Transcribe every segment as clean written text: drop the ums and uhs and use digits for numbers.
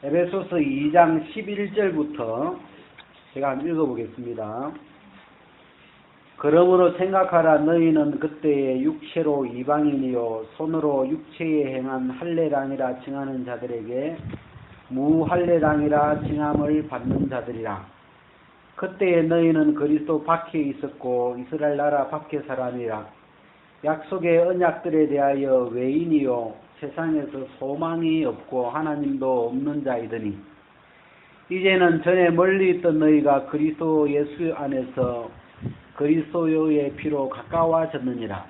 에베소서 2장 11절부터 제가 한번 읽어보겠습니다. 그러므로 생각하라. 너희는 그때의 육체로 이방인이요 손으로 육체에 행한 할례당이라 칭하는 자들에게 무할례당이라 칭함을 받는 자들이라. 그때에 너희는 그리스도 밖에 있었고 이스라엘 나라 밖의 사람이라. 약속의 언약들에 대하여 외인이요 세상에서 소망이 없고 하나님도 없는 자이더니 이제는 전에 멀리 있던 너희가 그리스도 예수 안에서 그리스도의 피로 가까워졌느니라.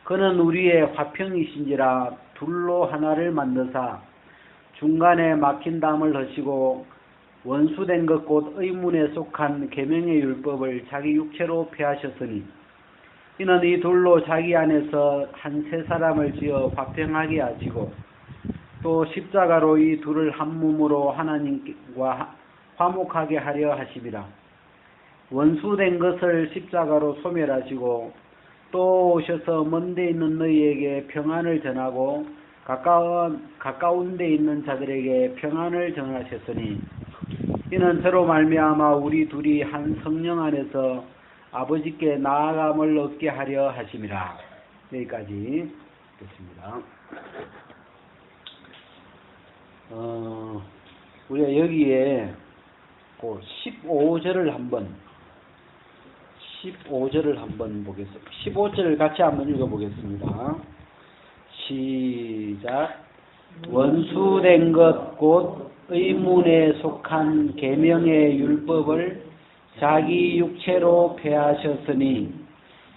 그는 우리의 화평이신지라 둘로 하나를 만드사 중간에 막힌 담을 허시고 원수된 것 곧 의문에 속한 계명의 율법을 자기 육체로 폐하셨으니 이는 이 둘로 자기 안에서 한 세 사람을 지어 화평하게 하시고 또 십자가로 이 둘을 한 몸으로 하나님과 화목하게 하려 하심이라. 원수된 것을 십자가로 소멸하시고 또 오셔서 먼 데 있는 너희에게 평안을 전하고 가까운 데 있는 자들에게 평안을 전하셨으니 이는 저로 말미암아 우리 둘이 한 성령 안에서 아버지께 나아감을 얻게 하려 하심이라. 여기까지 됐습니다. 우리가 여기에 그 15절을 한번 보겠습니다. 15절을 같이 한번 읽어보겠습니다. 시작. 원수된 것 곧 의문에 속한 계명의 율법을 자기 육체로 폐하셨으니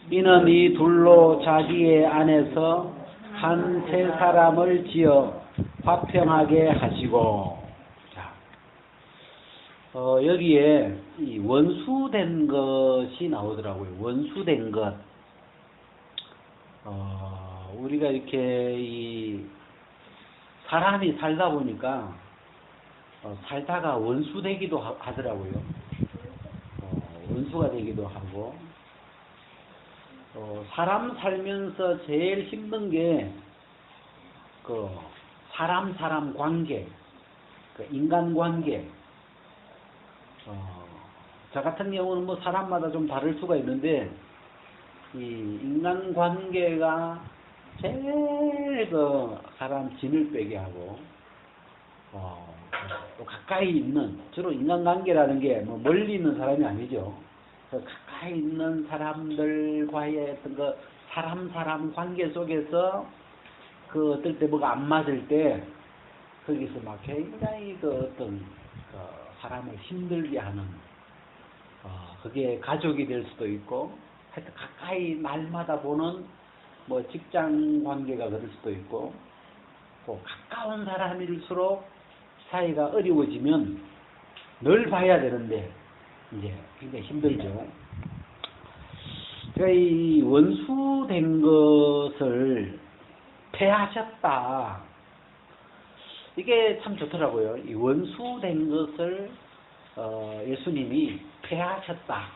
이는 이 둘로 자기의 안에서 한 세 사람을 지어 화평하게 하시고. 자, 여기에 이 원수된 것이 나오더라고요. 원수된 것. 우리가 이렇게 이 사람이 살다 보니까 살다가 원수되기도 하더라고요. 원수가 되기도 하고. 사람 살면서 제일 힘든 게 그 사람 관계, 그 인간 관계. 저 같은 경우는 뭐 사람마다 좀 다를 수가 있는데 이 인간 관계가 제일 그 사람 진을 빼게 하고 또 가까이 있는, 주로 인간관계라는 게 뭐 멀리 있는 사람이 아니죠. 가까이 있는 사람들과의 어떤 그 사람 관계 속에서 그 어떨 때 뭐가 안 맞을 때 거기서 막 굉장히 그 어떤 사람을 힘들게 하는 그게 가족이 될 수도 있고 하여튼 가까이 날마다 보는 뭐 직장 관계가 그럴 수도 있고 또 가까운 사람일수록 사이가 어려워지면 늘 봐야 되는데 이제 굉장히 힘들죠. 그러니까 이 원수된 것을 폐하셨다. 이게 참 좋더라고요. 이 원수된 것을 예수님이 폐하셨다.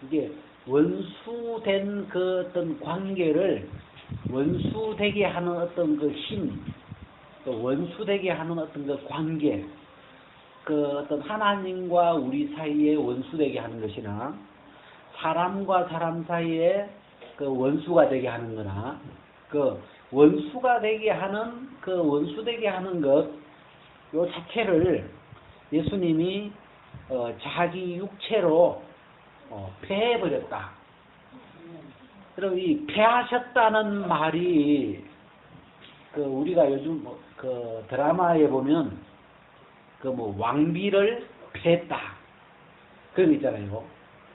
이게 원수된 그 어떤 관계를 원수되게 하는 어떤 그 힘, 또 원수되게 하는 어떤 그 관계, 그 어떤 하나님과 우리 사이에 원수되게 하는 것이나 사람과 사람 사이에 그 원수가 되게 하는 거나 그 원수가 되게 하는 그 원수되게 하는 것, 요 자체를 예수님이 자기 육체로 폐해버렸다. 그리고 이 폐하셨다는 말이 그 우리가 요즘 그 드라마에 보면 그 뭐 왕비를 폐했다 그런 거 있잖아요.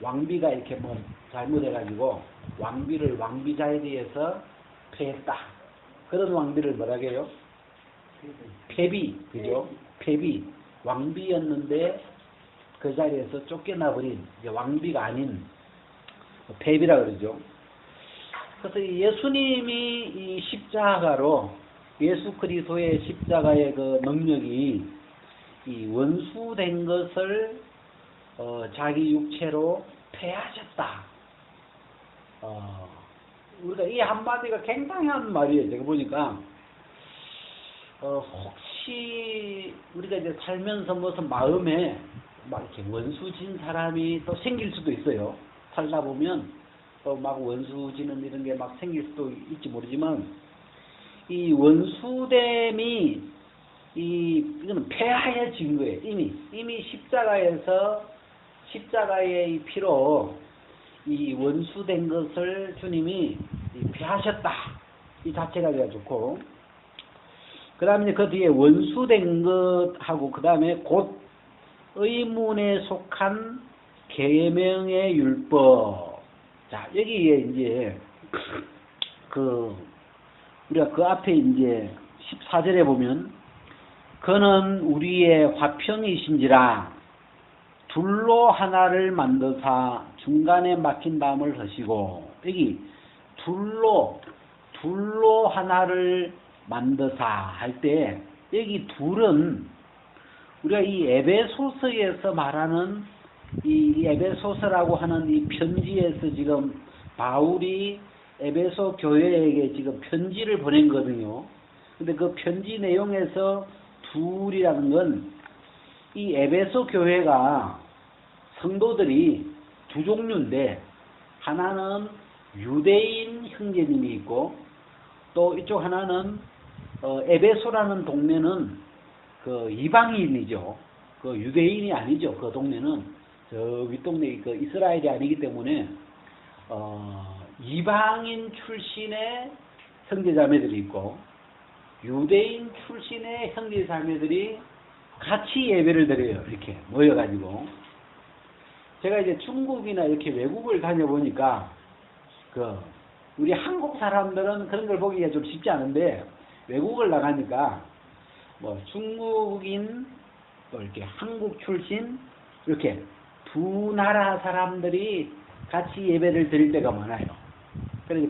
왕비가 이렇게 뭐 잘못해가지고 왕비를 왕비자에 대해서 폐했다. 그런 왕비를 뭐라고 해요? 폐비, 그죠? 폐비. 왕비였는데 그 자리에서 쫓겨나버린 이제 왕비가 아닌 폐비라 그러죠. 그래서 예수님이 이 십자가로 예수 그리스도의 십자가의 그 능력이 이 원수된 것을 자기 육체로 폐하셨다. 우리가 이 한마디가 굉장한 말이에요. 제가 보니까 혹시 우리가 이제 살면서 무슨 마음에 막 이렇게 원수진 사람이 또 생길 수도 있어요. 살다 보면 또 막 원수지는 이런 게 막 생길 수도 있지 모르지만, 이 원수됨이 이거는 폐하여진 거예요. 이미 십자가의 이 피로 이 원수된 것을 주님이 폐하셨다. 이 자체가 되어 좋고, 그 다음에 그 뒤에 원수된 것하고 그 다음에 곧 의문에 속한 계명의 율법. 자, 여기에 이제 우리가 그 앞에 이제 14절에 보면, 그는 우리의 화평이신지라 둘로 하나를 만드사 중간에 막힌 담을 하시고, 여기 둘로 하나를 만드사 할 때, 여기 둘은 우리가 이 에베소서에서 말하는 이 에베소서라고 하는 이 편지에서 지금 바울이 에베소 교회에게 지금 편지를 보낸 거거든요. 근데 그 편지 내용에서 둘이라는 건 이 에베소 교회가 성도들이 두 종류인데, 하나는 유대인 형제님이 있고, 또 이쪽 하나는 에베소라는 동네는 그 이방인이죠. 그 유대인이 아니죠. 그 동네는 저 윗동네 그 이스라엘이 아니기 때문에 이방인 출신의 형제자매들이 있고, 유대인 출신의 형제자매들이 같이 예배를 드려요. 이렇게 모여가지고. 제가 이제 중국이나 이렇게 외국을 다녀보니까 우리 한국 사람들은 그런 걸 보기가 좀 쉽지 않은데, 외국을 나가니까 뭐 중국인 또 이렇게 한국 출신 이렇게 두 나라 사람들이 같이 예배를 드릴 때가 많아요. 그래서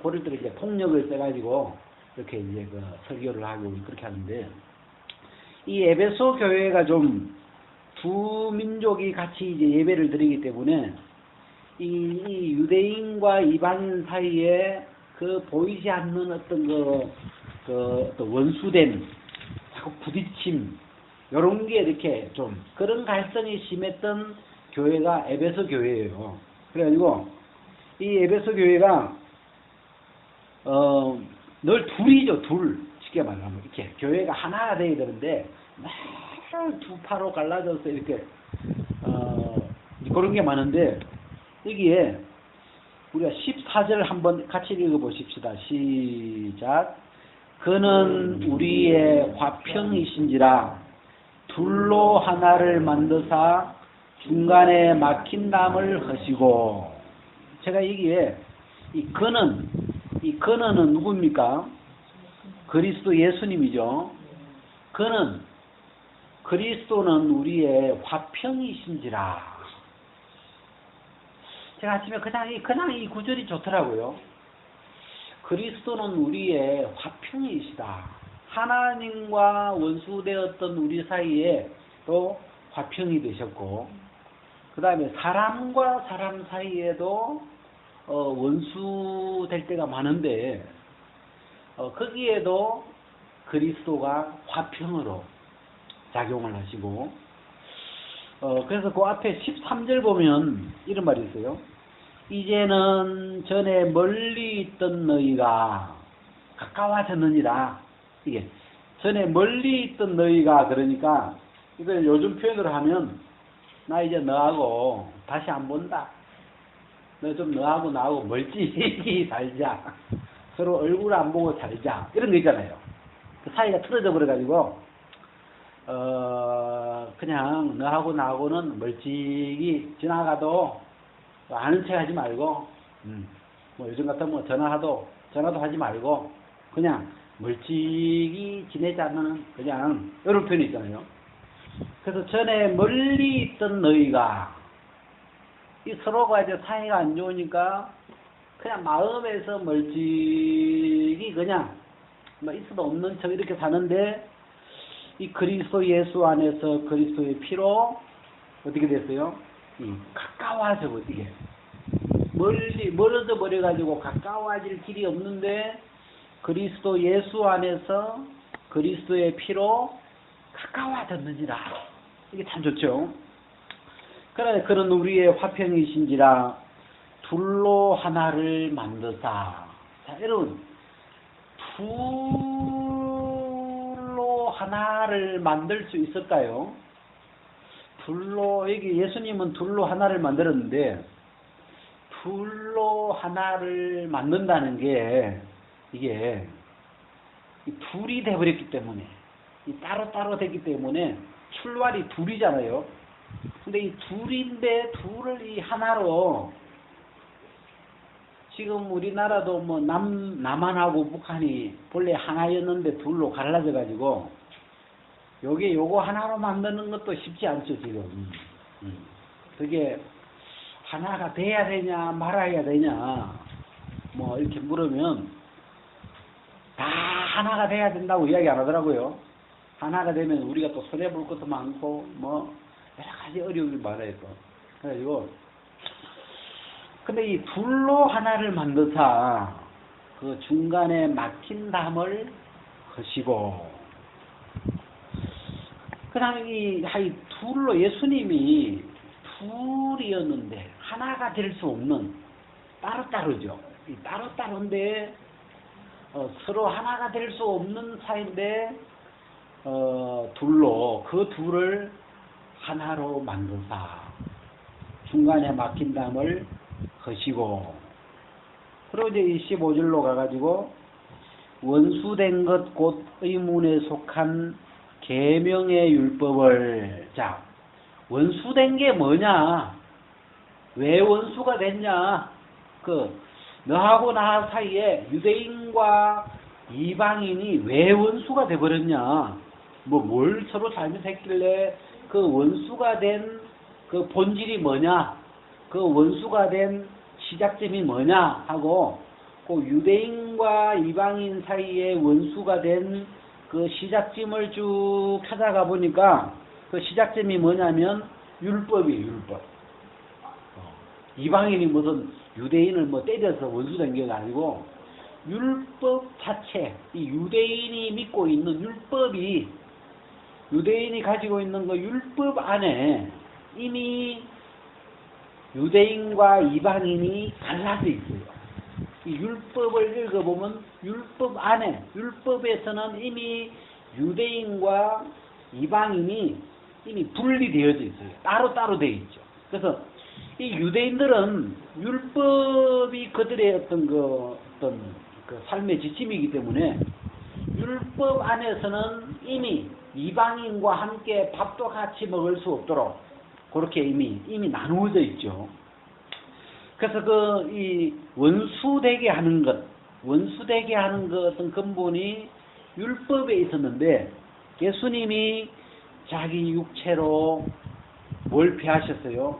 그럴 때 이제 통역을 써가지고 이렇게 이제 설교를 하고 그렇게 하는데, 이 에베소 교회가 좀 두 민족이 같이 이제 예배를 드리기 때문에 이 유대인과 이방인 사이에 그 보이지 않는 어떤 어떤 원수됨, 자꾸 부딪힘, 요런 게 이렇게 좀 그런 갈등이 심했던 교회가 에베소 교회예요. 그래가지고 이 에베소 교회가 늘 둘이죠. 쉽게 말하면 이렇게 교회가 하나가 돼야 되는데 매일 두 파로 갈라져서 이렇게 그런 게 많은데, 여기에 우리가 14절 한번 같이 읽어보십시다. 시작. 그는 우리의 화평이신지라 둘로 하나를 만드사 중간에 막힌 담을 하시고. 제가 여기에 이 그는 누굽니까? 그리스도 예수님이죠. 그리스도는 우리의 화평이신지라. 제가 아침에 그냥 이 구절이 좋더라고요. 그리스도는 우리의 화평이시다. 하나님과 원수되었던 우리 사이에 또 화평이 되셨고, 그 다음에 사람과 사람 사이에도 원수 될 때가 많은데, 거기에도 그리스도가 화평으로 작용을 하시고, 그래서 그 앞에 13절 보면 이런 말이 있어요. 이제는 전에 멀리 있던 너희가 가까워졌느니라. 이게 전에 멀리 있던 너희가, 그러니까 이걸 요즘 표현으로 하면, 나 이제 너하고 다시 안 본다. 너 좀 너하고 나하고 멀찍이 살자. 서로 얼굴 안 보고 살자. 이런 거 있잖아요. 그 사이가 틀어져 버려가지고 그냥 너하고 나하고는 멀찍이 지나가도 아는 척 하지 말고, 뭐 요즘 같으면 전화도 하지 말고 그냥 멀찍이 지내자는, 그냥 이런 표현이 있잖아요. 그래서 전에 멀리 있던 너희가, 이 서로가 이제 사이가 안 좋으니까 그냥 마음에서 멀찍이 그냥 뭐 있어도 없는 척 이렇게 사는데, 이 그리스도 예수 안에서 그리스도의 피로 어떻게 됐어요? 가까워져. 어떻게 멀어져 버려가지고 가까워질 길이 없는데, 그리스도 예수 안에서 그리스도의 피로 가까워졌느니라. 이게 참 좋죠. 그러나 그런 우리의 화평이신지라 둘로 하나를 만드사. 자, 여러분, 둘로 하나를 만들 수 있을까요? 여기 예수님은 둘로 하나를 만들었는데, 둘로 하나를 만든다는 게, 이게, 둘이 돼버렸기 때문에, 따로따로 됐기 때문에, 출발이 둘이잖아요. 근데 이 둘인데, 둘을 이 하나로, 지금 우리나라도 뭐 남한하고 북한이 본래 하나였는데 둘로 갈라져가지고 요거 하나로 만드는 것도 쉽지 않죠 지금. 그게 하나가 돼야 되냐 말아야 되냐 뭐 이렇게 물으면 다 하나가 돼야 된다고 이야기 안 하더라고요. 하나가 되면 우리가 또 손해볼 것도 많고 뭐 여러 가지 어려움이 많아요 또. 그래가지고 근데 이 둘로 하나를 만드사 그 중간에 막힌 담을 하시고 그다음에 이 둘로 예수님이 둘이었는데 하나가 될 수 없는 따로따로죠. 이 따로따로인데 서로 하나가 될 수 없는 사이인데 둘로 그 둘을 하나로 만드사 중간에 막힌 담을 하시고 그리고 이제 15절로 가가지고 원수된 것 곧 의문에 속한 계명의 율법을 자 원수된 게 뭐냐 왜 원수가 됐냐 너하고 나 사이에 유대인과 이방인이 왜 원수가 돼버렸냐 뭘 서로 잘못했길래 그 원수가 된 그 본질이 뭐냐 그 원수가 된 시작점이 뭐냐 하고 그 유대인과 이방인 사이에 원수가 된 그 시작점을 쭉 찾아가 보니까 그 시작점이 뭐냐면 율법이에요. 율법. 이방인이 무슨 유대인을 뭐 때려서 원수된 게 아니고 율법 자체 이 유대인이 믿고 있는 율법이 유대인이 가지고 있는 그 율법 안에 이미 유대인과 이방인이 갈라져 있어요. 이 율법을 읽어보면 율법 안에, 율법에서는 이미 유대인과 이방인이 이미 분리되어져 있어요. 따로따로 되어 있죠. 그래서 이 유대인들은 율법이 그들의 어떤 그 삶의 지침이기 때문에 율법 안에서는 이미 이방인과 함께 밥도 같이 먹을 수 없도록 그렇게 이미 나누어져 있죠. 그래서 이 원수되게 하는 어떤 근본이 율법에 있었는데 예수님이 자기 육체로 뭘 폐하셨어요?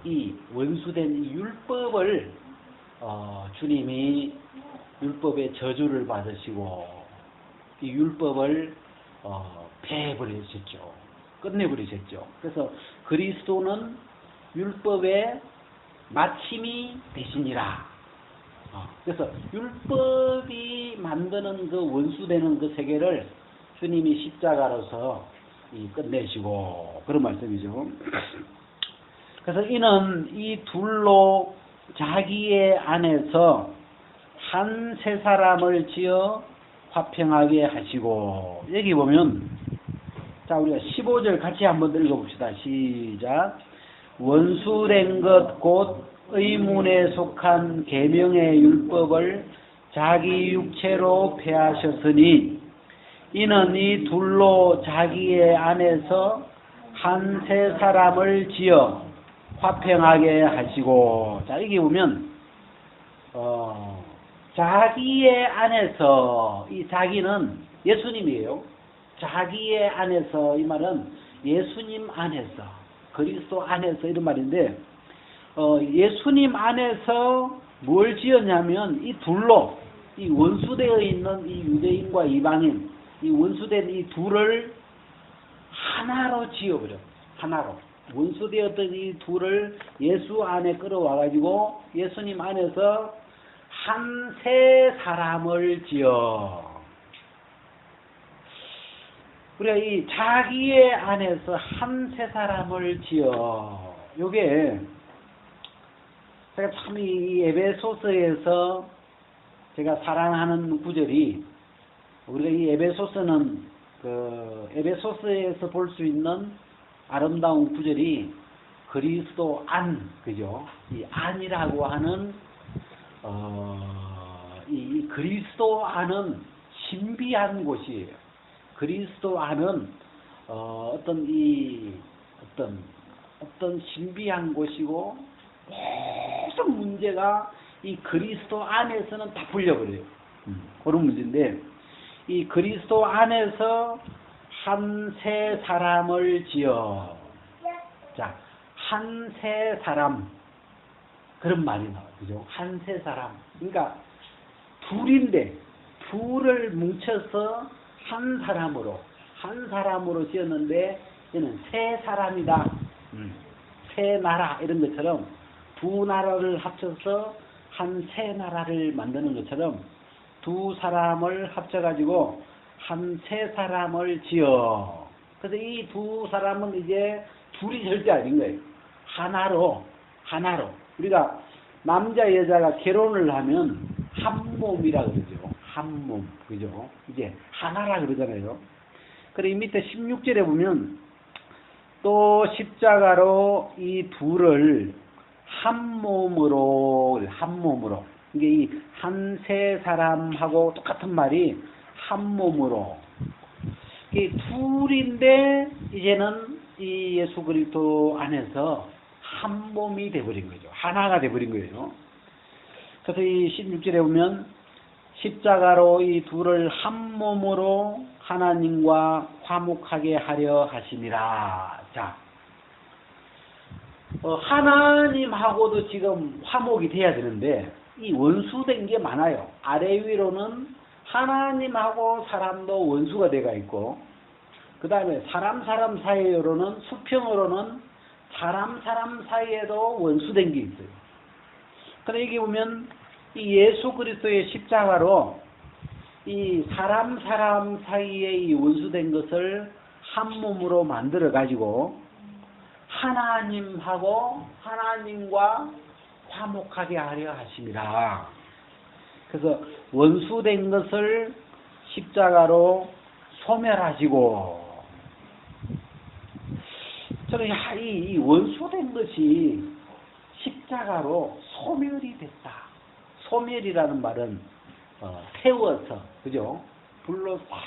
이 원수된 이 율법을 주님이 율법의 저주를 받으시고 이 율법을 폐해버리셨죠. 끝내버리셨죠. 그래서 그리스도는 율법의 마침이 되시니라. 그래서 율법이 만드는 그 원수되는 그 세계를 주님이 십자가로서 끝내시고 그런 말씀이죠. 그래서 이는 이 둘로 자기의 안에서 한 세 사람을 지어 화평하게 하시고 여기 보면 자 우리가 15절 같이 한번 읽어봅시다. 시작. 원수된 것 곧 의문에 속한 계명의 율법을 자기 육체로 폐하셨으니 이는 이 둘로 자기의 안에서 한 세 사람을 지어 화평하게 하시고 자 여기 보면 자기의 안에서 이 자기는 예수님이에요. 자기의 안에서 이 말은 예수님 안에서 그리스도 안에서 이런 말인데 예수님 안에서 뭘 지었냐면 이 둘로 이 원수되어 있는 이 유대인과 이방인 이 원수된 이 둘을 하나로 지어버려. 하나로 원수되었던 이 둘을 예수 안에 끌어와 가지고 예수님 안에서 한 세 사람을 지어 우리가 이 자기의 안에서 한 세 사람을 지어. 요게 제가 참 이 에베소서에서 제가 사랑하는 구절이, 우리가 이 에베소서는 그 에베소서에서 볼 수 있는 아름다운 구절이 그리스도 안, 그죠? 이 안이라고 하는 이 그리스도 안은 신비한 곳이에요. 그리스도 안은 어떤 신비한 곳이고, 모든 문제가 이 그리스도 안에서는 다 풀려버려요. 그런 문제인데, 이 그리스도 안에서 한 세 사람을 지어. 자, 한 세 사람, 그런 말이 나와요. 그죠? 한 세 사람. 그러니까 둘인데 둘을 뭉쳐서 한 사람으로 지었는데, 얘는 세 사람이다. 세 나라, 이런 것처럼 두 나라를 합쳐서 한 세 나라를 만드는 것처럼 두 사람을 합쳐가지고 한 세 사람을 지어. 그래서 이 두 사람은 이제 둘이 절대 아닌 거예요. 하나로. 우리가 남자 여자가 결혼을 하면 한 몸이라 그러죠. 한 몸, 그죠? 이제 하나라 그러잖아요. 그래, 이 밑에 16절에 보면 또 십자가로 이 둘을 한 몸으로. 이게 이 한 세 사람하고 똑같은 말이 한 몸으로. 이게 둘인데 이제는 이 예수 그리스도 안에서 한 몸이 돼버린 거죠. 하나가 돼버린 거예요. 그래서 이 16절에 보면 십자가로 이 둘을 한 몸으로 하나님과 화목하게 하려 하심이라. 자, 하나님하고도 지금 화목이 돼야 되는데 이 원수된 게 많아요. 아래 위로는 하나님하고 사람도 원수가 돼가 있고, 그 다음에 사람 사이로는, 수평으로는 사람 사이에도 원수된 게 있어요. 그런데 여기 보면 이 예수 그리스도의 십자가로 이 사람 사이에 이 원수된 것을 한 몸으로 만들어 가지고 하나님과 화목하게 하려 하심이라. 그래서 원수된 것을 십자가로 소멸하시고. 저는 이 원수된 것이 십자가로 소멸이 됐다. 소멸이라는 말은 태워서, 그죠? 불로 싹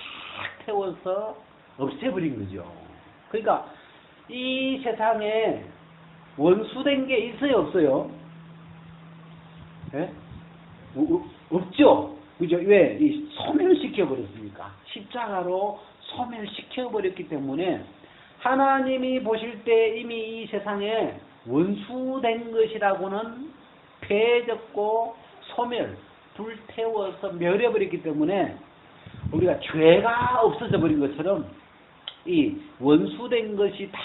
태워서 없애버린 거죠. 그러니까 이 세상에 원수된 게 있어요, 없어요? 예? 없죠. 그죠? 왜? 이 소멸시켜 버렸으니까. 십자가로 소멸시켜 버렸기 때문에 하나님이 보실 때 이미 이 세상에 원수된 것이라고는 폐졌고 소멸, 불태워서 멸해버렸기 때문에 우리가 죄가 없어져 버린 것처럼 이 원수된 것이 다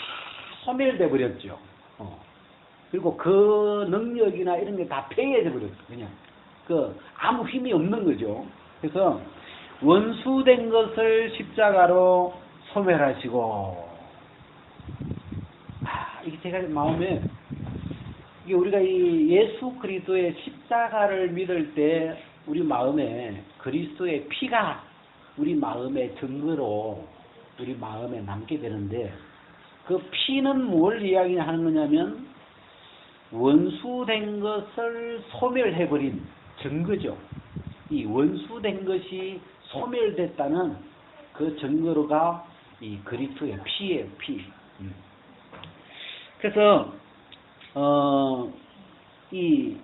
소멸돼 버렸죠. 그리고 그 능력이나 이런 게 다 폐해져 버렸어요. 그냥 아무 힘이 없는 거죠. 그래서 원수된 것을 십자가로 소멸하시고. 이게 제가 마음에, 이게 우리가 이 예수 그리스도의 십자가를 믿을 때 우리 마음에 그리스도의 피가 우리 마음의 증거로 우리 마음에 남게 되는데, 그 피는 뭘 이야기하는 거냐면 원수된 것을 소멸해버린 증거죠. 이 원수된 것이 소멸됐다는 그 증거가 이 그리스도의 피예요, 피. 그래서 이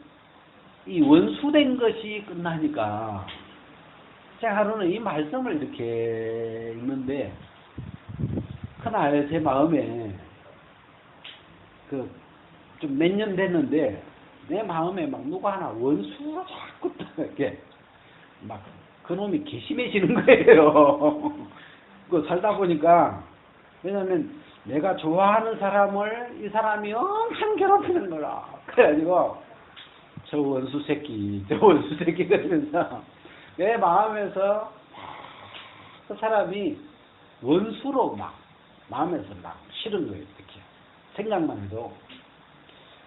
원수된 것이 끝나니까 제가 하루는 이 말씀을 이렇게 읽는데, 그날 제 마음에 좀 몇 년 됐는데 내 마음에 막 누가 하나 원수가 자꾸 이렇게 막 그놈이 개심해지는 거예요. 살다 보니까, 왜냐면 내가 좋아하는 사람을 이 사람이 엄청 괴롭히는 거라. 그래가지고 저 원수 새끼 그러면서 내 마음에서 그 사람이 원수로 막 마음에서 막 싫은 거예요. 이렇게 생각만 해도.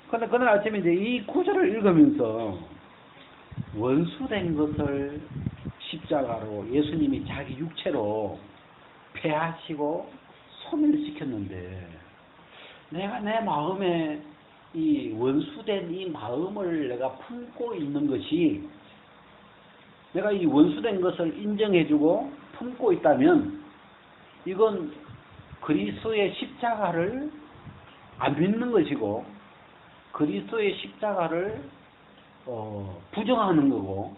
그런데 그날 아침에 이제 이 구절을 읽으면서 원수된 것을 십자가로 예수님이 자기 육체로 폐하시고 소멸시켰는데 내가 내 마음에 이 원수된 이 마음을 내가 품고 있는 것이 내가 이 원수된 것을 인정해주고 품고 있다면 이건 그리스도의 십자가를 안 믿는 것이고 그리스도의 십자가를 부정하는 거고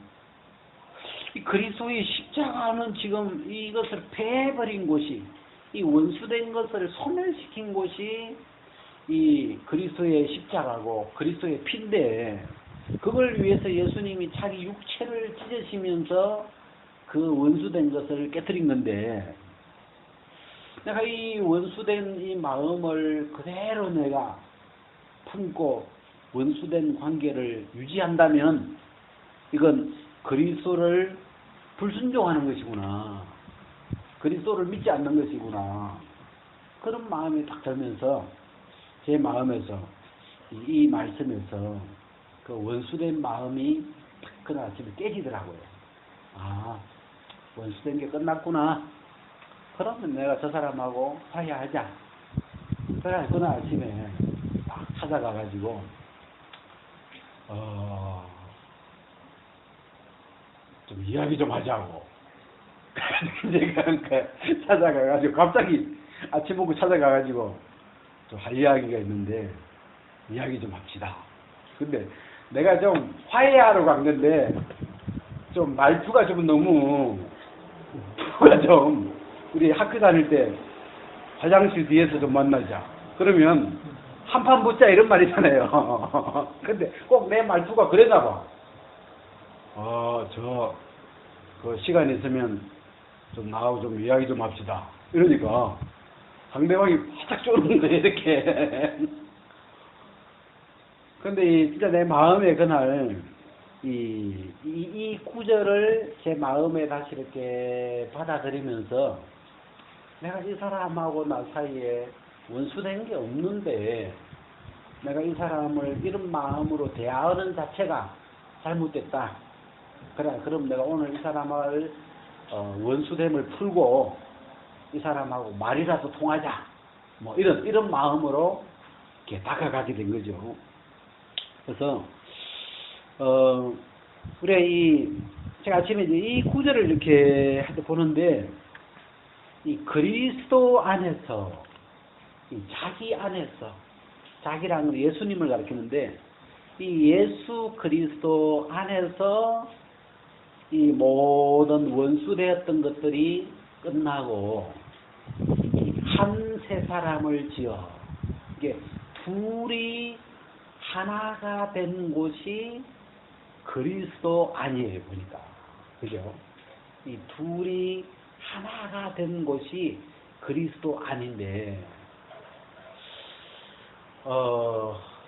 이 그리스도의 십자가는 지금 이것을 폐해버린 곳이 이 원수된 것을 소멸시킨 곳이 이 그리스도의 십자가고 그리스도의 피인데 그걸 위해서 예수님이 자기 육체를 찢으시면서 그 원수된 것을 깨뜨린 건데 내가 이 원수된 이 마음을 그대로 내가 품고 원수된 관계를 유지한다면 이건 그리스도를 불순종하는 것이구나. 그리스도를 믿지 않는 것이구나. 그런 마음이 딱 들면서 제 마음에서 이 말씀에서 그 원수된 마음이 그날 아침에 깨지더라고요. 아, 원수된 게 끝났구나. 그러면 내가 저 사람하고 화해하자. 그래, 그날 아침에 딱 찾아가가지고 좀 이야기 좀 하자고. 제가 찾아가가지고 갑자기 아침 먹고 찾아가가지고 좀 할 이야기가 있는데 이야기 좀 합시다. 근데 내가 좀 화해하러 간 건데 좀 말투가 좀 너무 좀 우리 학교 다닐 때 화장실 뒤에서 좀 만나자. 그러면 한판 붙자 이런 말이잖아요. 근데 꼭 내 말투가 그랬나 봐. 그 시간 있으면 좀 나하고 좀 이야기 좀 합시다. 이러니까 상대방이 화짝 쪼는 거예요, 이렇게. 근데 진짜 내 마음에 그날 이 구절을 제 마음에 다시 이렇게 받아들이면서 내가 이 사람하고 나 사이에 원수된 게 없는데 내가 이 사람을 이런 마음으로 대하는 자체가 잘못됐다. 그래, 그럼 내가 오늘 이 사람을 원수됨을 풀고 이 사람하고 말이라도 통하자. 뭐 이런 마음으로 이렇게 다가가게 된 거죠. 그래서 우리 제가 아침에 이제 이 구절을 이렇게 보는데 이 그리스도 안에서 이 자기 안에서 자기라는 예수님을 가리키는데 이 예수 그리스도 안에서 이 모든 원수되었던 것들이 끝나고 한 세 사람을 지어 이게 둘이 하나가 된 곳이 그리스도 아니에요, 보니까. 그죠? 이 둘이 하나가 된 곳이 그리스도 아닌데,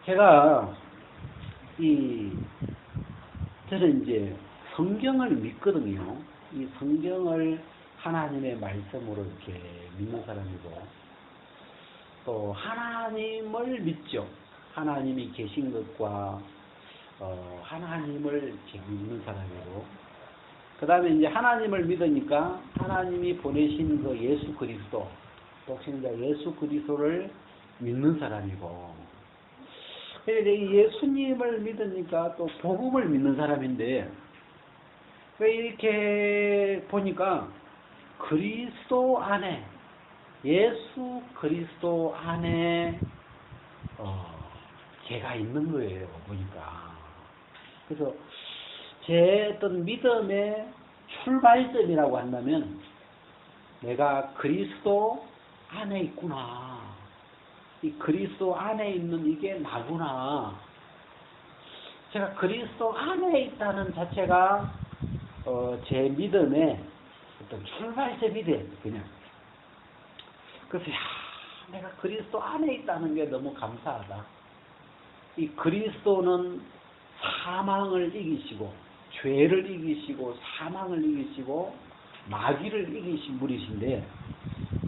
제가, 저는 이제 성경을 믿거든요. 이 성경을 하나님의 말씀으로 이렇게 믿는 사람이고, 또 하나님을 믿죠. 하나님이 계신 것과 하나님을 이렇게 믿는 사람이고, 그 다음에 이제 하나님을 믿으니까 하나님이 보내신 그 예수 그리스도, 독생자 예수 그리스도를 믿는 사람이고, 이제 예수님을 믿으니까 또 복음을 믿는 사람인데, 이렇게 보니까 그리스도 안에, 예수 그리스도 안에 제가 있는 거예요, 보니까. 그래서 제 어떤 믿음의 출발점이라고 한다면 내가 그리스도 안에 있구나. 이 그리스도 안에 있는 이게 나구나. 제가 그리스도 안에 있다는 자체가 제 믿음의 어떤 출발점이 돼, 그냥. 그래서 내가 그리스도 안에 있다는 게 너무 감사하다. 이 그리스도는 사망을 이기시고 죄를 이기시고 사망을 이기시고 마귀를 이기신 분이신데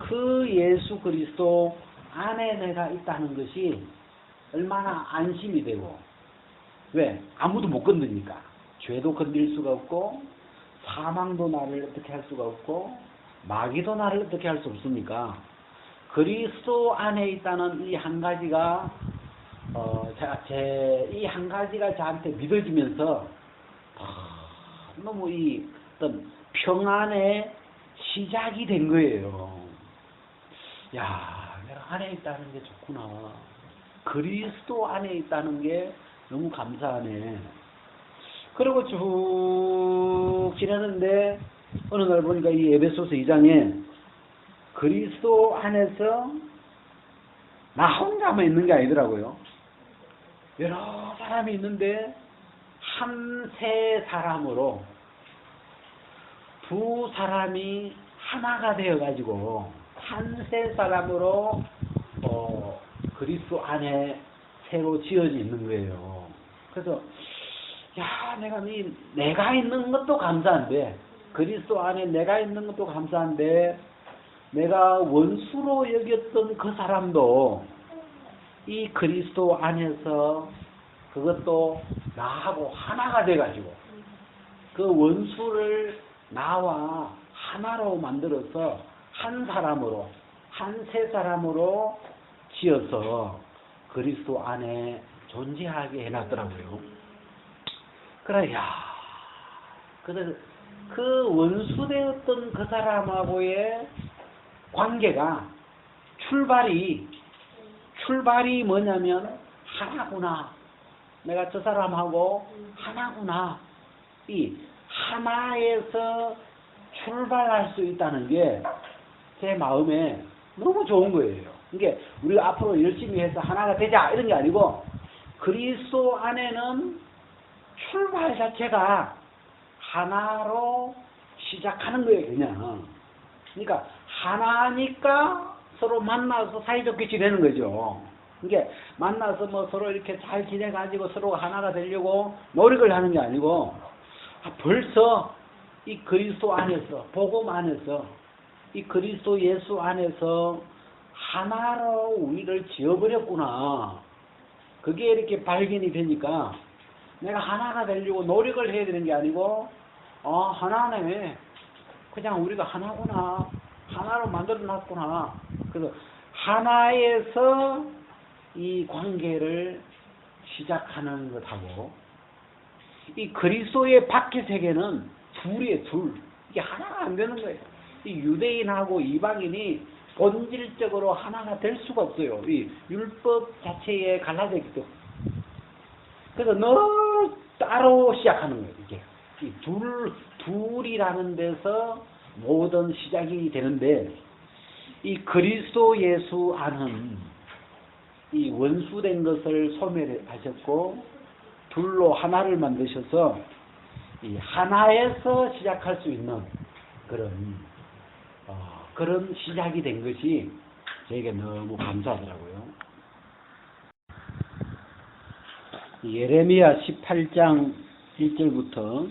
그 예수 그리스도 안에 내가 있다는 것이 얼마나 안심이 되고, 왜? 아무도 못 건드니까. 죄도 건들 수가 없고, 사망도 나를 어떻게 할 수가 없고, 마귀도 나를 어떻게 할 수 없으니까, 그리스도 안에 있다는 이 한 가지가, 이 한 가지가 저한테 믿어지면서, 너무 이 어떤 평안의 시작이 된 거예요. 야, 내가 안에 있다는 게 좋구나. 그리스도 안에 있다는 게 너무 감사하네. 그리고 쭉 지내는데 어느 날 보니까 이 에베소서 2장에 그리스도 안에서 나 혼자만 있는 게 아니더라고요. 여러 사람이 있는데 한 세 사람으로 두 사람이 하나가 되어가지고 한 세 사람으로 그리스도 안에 새로 지어져 있는 거예요. 그래서 야, 내가 있는 것도 감사한데, 그리스도 안에 내가 있는 것도 감사한데, 내가 원수로 여겼던 그 사람도 이 그리스도 안에서 그것도 나하고 하나가 돼가지고 그 원수를 나와 하나로 만들어서 한 사람으로, 한 세 사람으로 지어서 그리스도 안에 존재하게 해놨더라고요. 그래, 야, 그래서 그 원수되었던 그 사람하고의 관계가 출발이 뭐냐면 하나구나. 내가 저 사람하고 하나구나. 이 하나에서 출발할 수 있다는 게 제 마음에 너무 좋은 거예요. 이게 우리가 앞으로 열심히 해서 하나가 되자 이런 게 아니고, 그리스도 안에는 출발 자체가 하나로 시작하는 거예요, 그냥. 그러니까 하나니까 서로 만나서 사이좋게 지내는 거죠. 이게 만나서 뭐 서로 이렇게 잘 지내가지고 서로 하나가 되려고 노력을 하는 게 아니고, 벌써 이 그리스도 안에서, 복음 안에서, 이 그리스도 예수 안에서 하나로 우리를 지어버렸구나. 그게 이렇게 발견이 되니까 내가 하나가 되려고 노력을 해야 되는 게 아니고, 하나네. 그냥 우리가 하나구나. 하나로 만들어놨구나. 그래서 하나에서 이 관계를 시작하는 것하고, 이 그리스도의 밖의 세계는 둘이에요, 둘. 이게 하나가 안 되는 거예요. 이 유대인하고 이방인이 본질적으로 하나가 될 수가 없어요. 이 율법 자체에 갈라져 있기 때문에. 그래서 늘 따로 시작하는 거예요, 이게. 이 둘이라는 데서 모든 시작이 되는데, 이 그리스도 예수 안은 이 원수된 것을 소멸하셨고, 둘로 하나를 만드셔서 이 하나에서 시작할 수 있는 그런 시작이 된 것이 저에게 너무 감사하더라고요. 예레미야 18장 1절부터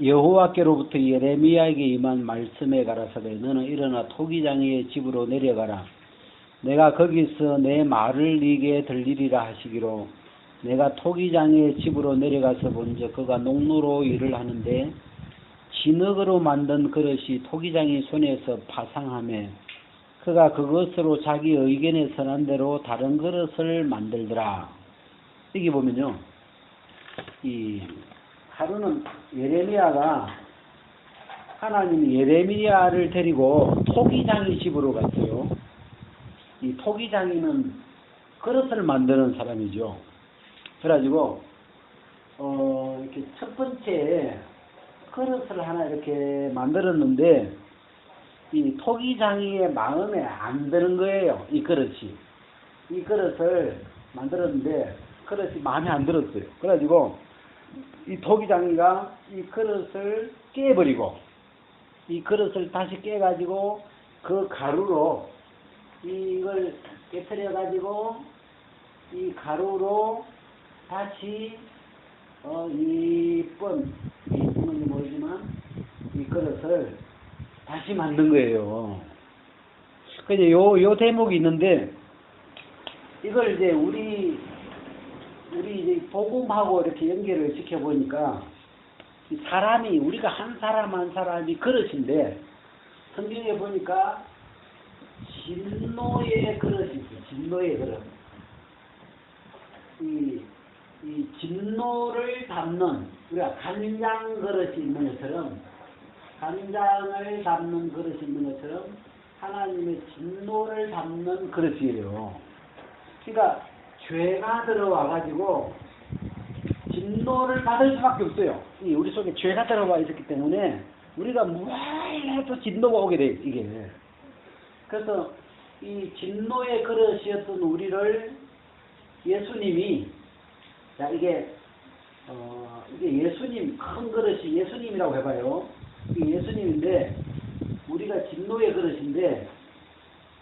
여호와께로부터 예레미야에게 임한 말씀에 가라사대 너는 일어나 토기장이의 집으로 내려가라. 내가 거기서 내 말을 네게 들리리라 하시기로 내가 토기장이의 집으로 내려가서 본즉 그가 농로로 일을 하는데 진흙으로 만든 그릇이 토기장이 손에서 파상하며 그가 그것으로 자기 의견에 선한 대로 다른 그릇을 만들더라. 여기 보면요, 이 하루는 예레미야가 하나님이 예레미야를 데리고 토기장이 집으로 갔어요. 이 토기장이는 그릇을 만드는 사람이죠. 그래가지고 이렇게 첫 번째 그릇을 하나 이렇게 만들었는데 이 토기장이의 마음에 안 드는 거예요. 이 그릇이. 이 그릇을 만들었는데 그릇이 마음에 안 들었어요. 그래가지고 이 토기장이가 이 그릇을 깨버리고 이 그릇을 다시 깨가지고 그 가루로 이걸 깨트려가지고 이 가루로 다시 이쁜지 모르지만 이 그릇을 다시 만든 거예요. 근데 요 대목이 있는데, 이걸 이제 우리 이제 복음하고 이렇게 연결을 시켜보니까, 이 사람이, 우리가 한 사람 한 사람이 그릇인데, 성경에 보니까 진노의 그릇이 있어요. 진노의 그릇. 이 진노를 담는, 우리가 간장 그릇이 있는 것처럼, 간장을 담는 그릇이 있는 것처럼 하나님의 진노를 담는 그릇이에요. 그러니까 죄가 들어와가지고 진노를 받을 수밖에 없어요. 우리 속에 죄가 들어와 있었기 때문에 우리가 뭘 해도 진노가 오게 돼요, 이게. 그래서 이 진노의 그릇이었던 우리를 예수님이, 자, 이게 예수님, 큰 그릇이 예수님이라고 해봐요. 이게 예수님인데, 우리가 진노의 그릇인데,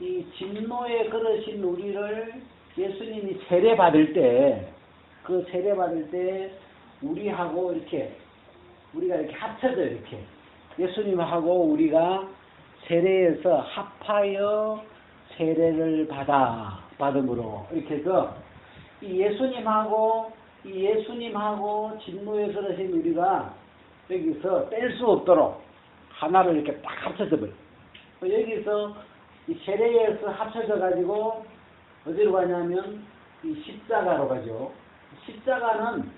이 진노의 그릇인 우리를 예수님이 세례받을 때, 그 세례받을 때, 우리가 이렇게 합쳐져, 이렇게. 예수님하고 우리가 세례에서 합하여 세례를 받음으로, 이렇게 해서, 이 예수님하고 진노의 그릇인 우리가 여기서 뗄 수 없도록 하나를 이렇게 딱 합쳐져 버려요. 여기서 이 세례에서 합쳐져 가지고 어디로 가냐면 이 십자가로 가죠. 십자가는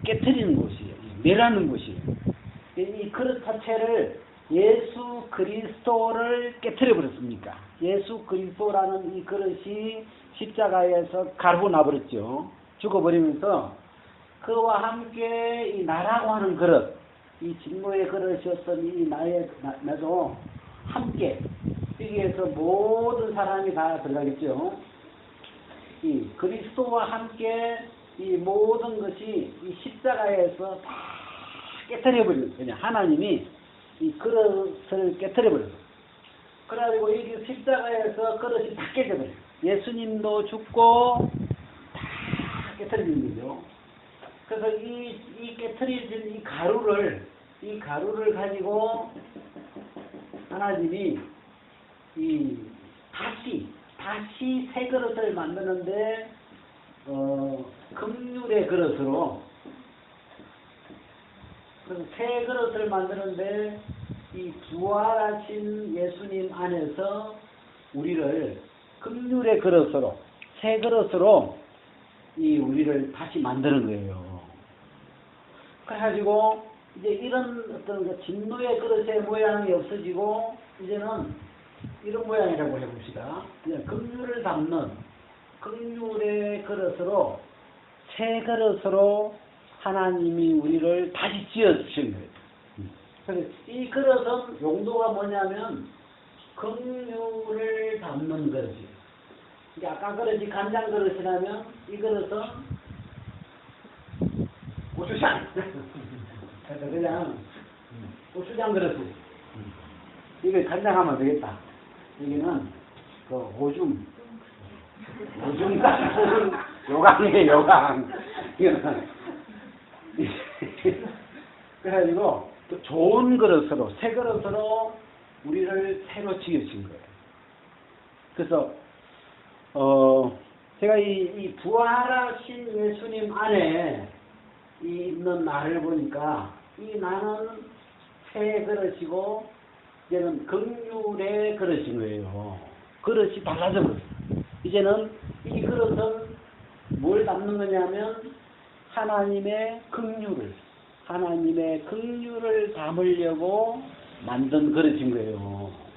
깨트리는 곳이에요. 멸하는 곳이에요. 이 그릇 자체를 예수 그리스도를 깨트려 버렸습니까? 예수 그리스도라는 이 그릇이 십자가에서 가르고 나버렸죠. 죽어버리면서 그와 함께 이 나라고 하는 그릇, 이 진노의 그릇이었던 이 나도 함께, 여기에서 모든 사람이 다 들어가겠죠. 이 그리스도와 함께 이 모든 것이 이 십자가에서 다 깨트려버려요. 그냥 하나님이 이 그릇을 깨트려버려요. 그래가지고 여기 십자가에서 그릇이 다 깨져버려요. 예수님도 죽고 다 깨트려지는 거죠. 그래서 이 깨트려진 이 가루를 가지고 하나님이 다시 새 그릇을 만드는데, 긍휼의 그릇으로, 그래서 새 그릇을 만드는데, 이 부활하신 예수님 안에서 우리를 긍휼의 그릇으로, 새 그릇으로 우리를 다시 만드는 거예요. 그래가지고 이제 이런 어떤 진노의 그릇의 모양이 없어지고 이제는 이런 모양이라고 해봅시다. 긍휼을 담는 긍휼의 그릇으로, 새 그릇으로 하나님이 우리를 다시 지어주신 거예요. 그래서 이 그릇은 용도가 뭐냐면 긍휼을 담는 그릇이에요. 아까 그릇이 간장 그릇이라면 이 그릇은 고추장. 그냥 고추장 그릇이. 이거 간장하면 되겠다. 여기는 그 오줌 닦는 요강이에요, 요강. 그래가지고 또 좋은 그릇으로, 새 그릇으로 우리를 새로 지으신 거예요. 그래서 제가 이 부활하신 예수님 안에 있는 나를 보니까 이 나는 새 그릇이고 이제는 긍휼의 그릇인 거예요. 그릇이 달라져 버렸어요. 이제는 이 그릇은 뭘 담는 거냐면 하나님의 긍휼을 담으려고 만든 그릇인 거예요.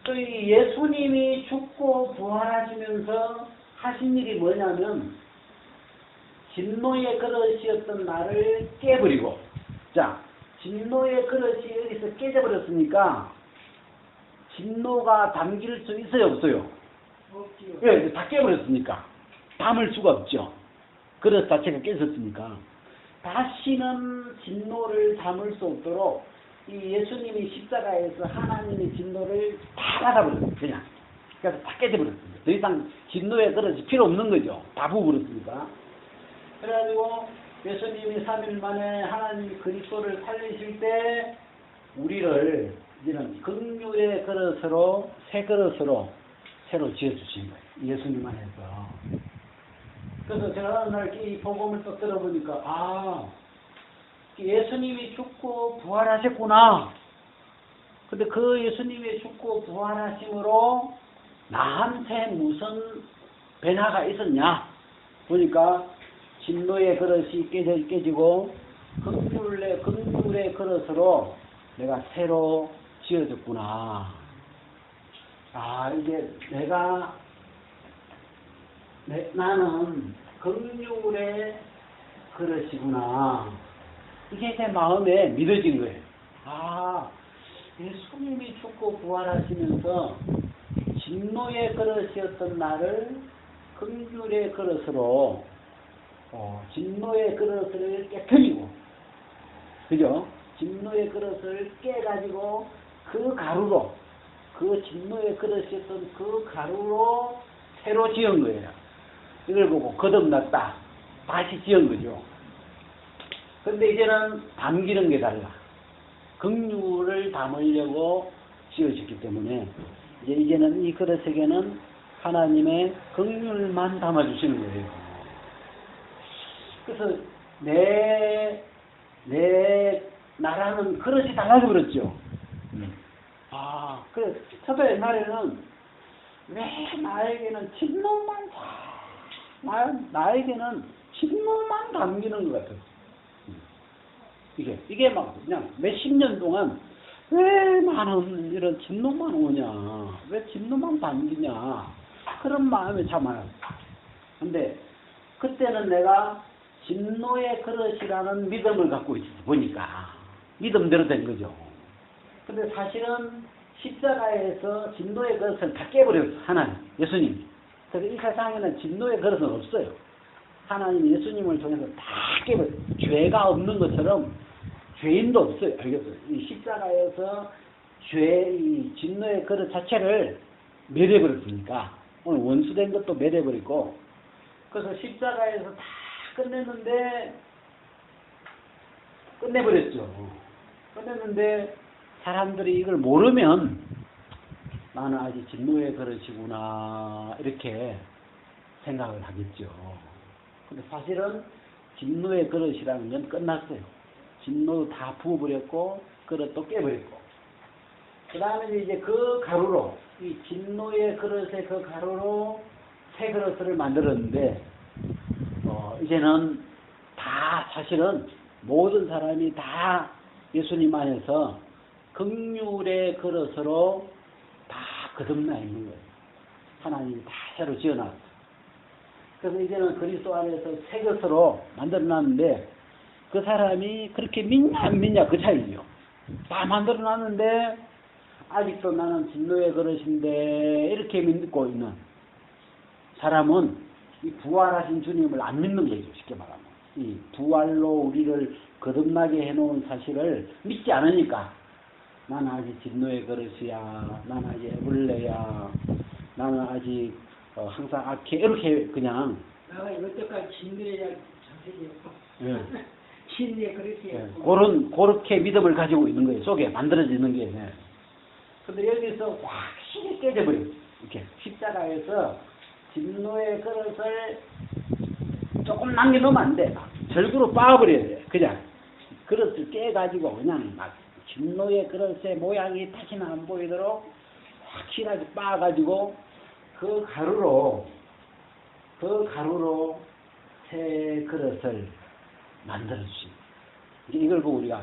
또 이 예수님이 죽고 부활하시면서 하신 일이 뭐냐면 진노의 그릇이었던 나를 깨버리고, 자, 진노의 그릇이 여기서 깨져버렸으니까 진노가 담길 수 있어요, 없어요? 없지요. 예, 다 깨버렸으니까 담을 수가 없죠. 그릇 자체가 깨졌으니까 다시는 진노를 담을 수 없도록 이 예수님이 십자가에서 하나님의 진노를 다 받아버렸어요. 그냥. 그래서 다 깨져버렸습니다. 더 이상 진노의 그릇이 필요 없는 거죠. 다 부어버렸으니까. 그래가지고 예수님이 3일 만에 하나님 그리스도를 살리실 때 우리를 이제는 긍휼의 그릇으로 새 그릇으로 새로 지어주신 거예요. 예수님 안에서. 그래서 제가 어느 날 이 복음을 또 들어보니까 예수님이 죽고 부활하셨구나. 근데 그 예수님이 죽고 부활하심으로 나한테 무슨 변화가 있었냐? 보니까 진노의 그릇이 깨지고 긍휼의 그릇으로 내가 새로 지어졌구나. 이제 나는 긍휼의 그릇이구나. 이게 내 마음에 믿어진 거예요. 예수님이 죽고 부활하시면서 진노의 그릇이었던 나를 긍휼의 그릇으로 진노의 그릇을 깨뜨리고, 그죠? 진노의 그릇을 깨가지고 그 가루로, 그 진노의 그릇이었던 그 가루로 새로 지은 거예요. 이걸 보고 거듭났다. 다시 지은 거죠. 근데 이제는 담기는 게 달라. 긍휼을 담으려고 지어졌기 때문에 이제는 이 그릇에게는 하나님의 긍휼만 담아주시는 거예요. 그래서 나라는 그릇이 달라져 버렸죠. 그래, 저도 옛날에는 왜 나에게는 나에게는 진노만 담기는 것 같아요. 이게 막 그냥 몇십 년 동안 왜 나는 이런 진노만 오냐, 왜 진노만 담기냐, 그런 마음이 참아요. 근데 그때는 내가 진노의 그릇이라는 믿음을 갖고 보니까 믿음대로 된 거죠. 근데 사실은 십자가에서 진노의 그릇을 다 깨버렸어요. 하나님, 예수님. 그래서 이 세상에는 진노의 그릇은 없어요. 하나님 예수님을 통해서 다 깨버려요. 죄가 없는 것처럼 죄인도 없어요. 알겠어요? 이 십자가에서 이 진노의 그릇 자체를 멸해버렸으니까 오늘 원수된 것도 멸해버리고, 그래서 십자가에서 다 끝내버렸죠. 끝냈는데 사람들이 이걸 모르면 나는 아직 진노의 그릇이구나 이렇게 생각을 하겠죠. 근데 사실은 진노의 그릇이라는 건 끝났어요. 진노도 다 부어버렸고 그릇도 깨버렸고, 그 다음에 이제 그 가루로, 이 진노의 그릇의 그 가루로 새 그릇을 만들었는데 이제는 다 사실은 모든 사람이 다 예수님 안에서 긍휼의 그릇으로 다 거듭나 있는 거예요. 하나님이 다 새로 지어놨어요. 그래서 이제는 그리스도 안에서 새 것으로 만들어놨는데 그 사람이 그렇게 믿냐 안 믿냐 그 차이죠. 다 만들어놨는데 아직도 나는 진노의 그릇인데 이렇게 믿고 있는 사람은 이 부활하신 주님을 안 믿는 거죠. 쉽게 말하면 이 부활로 우리를 거듭나게 해놓은 사실을 믿지 않으니까 나는 아직 진노의 그릇이야, 나는 아직 애벌레야, 나는 아직 항상 악해, 이렇게 그냥 내가 여태까지 진노의 자세였고 진노의 그릇이었고 그렇게 믿음을 가지고 있는 거예요. 속에 만들어지는 게. 근데 여기서 확실히 깨져버려요. 이렇게 십자가에서 진노의 그릇을 조금 남겨놓으면 안 돼. 절구로 빻아버려야 돼. 그냥 그릇을 깨가지고 그냥 막 진노의 그릇의 모양이 다시는 안 보이도록 확실하게 빻아가지고 그 가루로 새 그릇을 만들어주신. 이걸 보고 우리가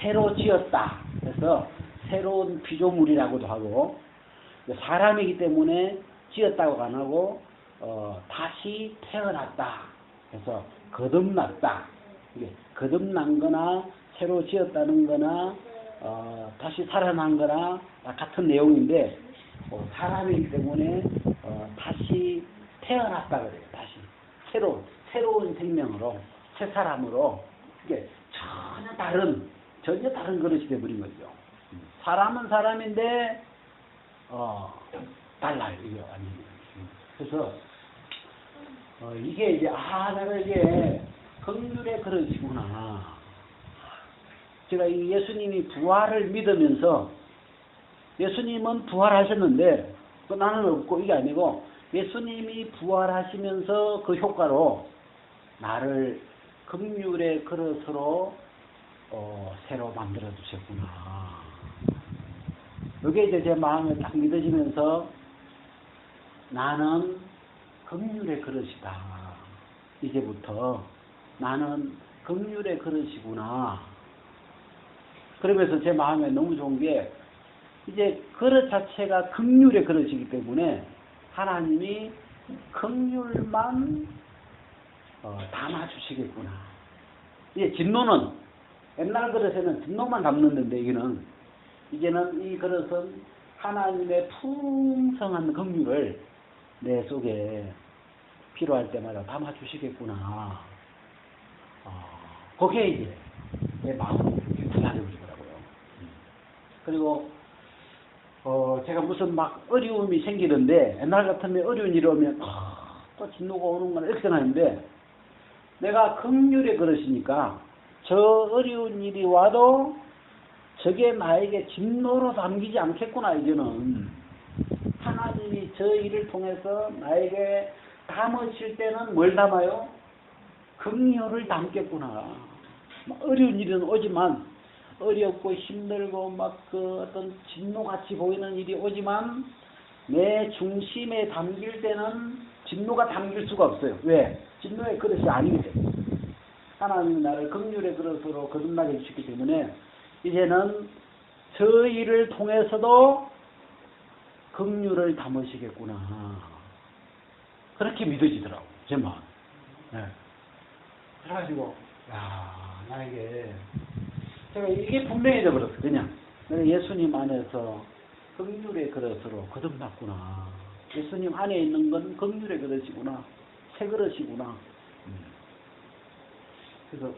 새로 지었다. 그래서 새로운 피조물이라고도 하고, 사람이기 때문에 지었다고 안 하고 다시 태어났다. 그래서 거듭났다. 이게 거듭난 거나 새로 지었다는 거나 다시 살아난 거나 다 같은 내용인데 사람이기 때문에 다시 태어났다 그래요. 다시 새로운 생명으로, 새 사람으로. 이게 전혀 다른 그릇이 되어버린 거죠. 사람은 사람인데 달라요. 이게 아닙니다. 그래서 이게 이제 내가 이게 긍휼의 그릇이구나. 제가 이 예수님이 부활을 믿으면서 예수님은 부활하셨는데 나는 없고 이게 아니고 예수님이 부활하시면서 그 효과로 나를 긍휼의 그릇으로 새로 만들어 주셨구나. 이게 이제 제 마음에 딱 믿어지면서 나는 긍휼의 그릇이다. 이제부터 나는 긍휼의 그릇이구나. 그러면서 제 마음에 너무 좋은 게 이제 그릇 자체가 긍휼의 그릇이기 때문에 하나님이 긍휼만 담아주시겠구나. 이제 진노는 옛날 그릇에는 진노만 담는데 이제는 이 그릇은 하나님의 풍성한 긍휼을 내 속에 필요할 때마다 담아주시겠구나. 그게 이제 내 마음이 달라져버리더라고요. 그리고 제가 무슨 막 어려움이 생기는데 옛날 같으면 어려운 일이 오면 또 진노가 오는구나 이렇게 생각하는데 내가 긍휼의 그릇이니까 저 어려운 일이 와도 저게 나에게 진노로 담기지 않겠구나. 이제는 하나님이 저 일을 통해서 나에게 담으실 때는 뭘 담아요? 긍휼을 담겠구나. 어려운 일은 오지만 어렵고 힘들고 막 그 어떤 진노같이 보이는 일이 오지만 내 중심에 담길 때는 진노가 담길 수가 없어요. 왜? 진노의 그릇이 아니기 때문에. 하나님이 나를 긍휼의 그릇으로 거듭나게 해주셨기 때문에 이제는 저 일을 통해서도 긍휼을 담으시겠구나. 그렇게 믿어지더라고요. 제 마음. 네. 그래가지고 나에게 제가 이게 분명해져 버렸어요. 그냥 내가 예수님 안에서 긍휼의 그릇으로 거듭났구나. 예수님 안에 있는 건 긍휼의 그릇이구나. 새 그릇이구나. 그래서